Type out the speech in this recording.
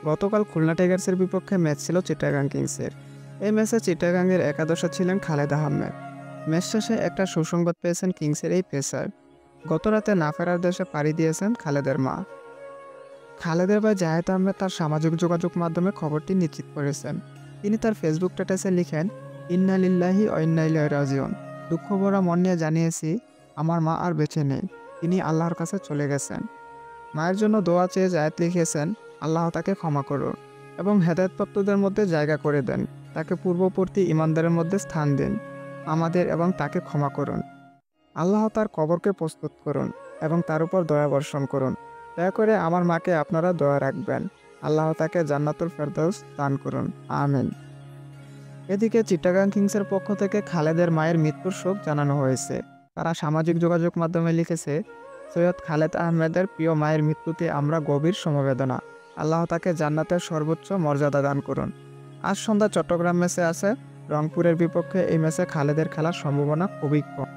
গতকাল খুলনা টাইগার্সের বিপক্ষে ম্যাচ ছিল চিটাগাং কিংসের। এই ম্যাচে চিটাগাংয়ের একাদশে ছিলেন খালেদ আহমেদ। ম্যাচ শেষে একটা সুসংবাদ পেয়েছেন কিংসের এই পেসার। গতরাতে না ফেরার দেশে পাড়ি দিয়েছেন খালেদের মা। খালেদের ভাই জাহেদ আহমেদ তার সামাজিক যোগাযোগ মাধ্যমে খবরটি নিশ্চিত করেছেন। তিনি তার ফেসবুক স্ট্যাটাসে লিখেন, ইন্না লিল্লাহি ওয়া ইন্না ইলাইহি রাজিউন। দুঃখ ভরা মন নিয়ে জানিয়েছি, আমার মা আর বেঁচে নেই, তিনি আল্লাহর কাছে চলে গেছেন। মায়ের জন্য দোয়া চেয়ে জায়েদ লিখেছেন, আল্লাহ তাকে ক্ষমা করুন এবং হেদায়েতপ্রাপ্তদের মধ্যে জায়গা করে দেন, তাকে পূর্ববর্তী ঈমানদারের মধ্যে স্থান দিন, আমাদের এবং তাকে ক্ষমা করুন। আল্লাহ তার কবরকে প্রস্তুত করুন এবং তার উপর দয়া বর্ষণ করুন। দয়া করে আমার মাকে আপনারা দয়া রাখবেন। আল্লাহ তাকে জান্নাতুল ফেরদাউস দান করুন, আমিন। এদিকে চিটাগাং কিংসের পক্ষ থেকে খালেদের মায়ের মৃত্যুর শোক জানানো হয়েছে। তারা সামাজিক যোগাযোগ মাধ্যমে লিখেছে, সৈয়দ খালেদ আহমেদের প্রিয় মায়ের মৃত্যুতে আমরা গভীর সমবেদনা। আল্লাহ তাকে জান্নাতের সর্বোচ্চ মর্যাদা দান করুন। আজ সন্ধ্যা চট্টগ্রাম ম্যাচে আছে রংপুরের বিপক্ষে। এই ম্যাচে খালেদের খেলার সম্ভাবনা খুবই কম।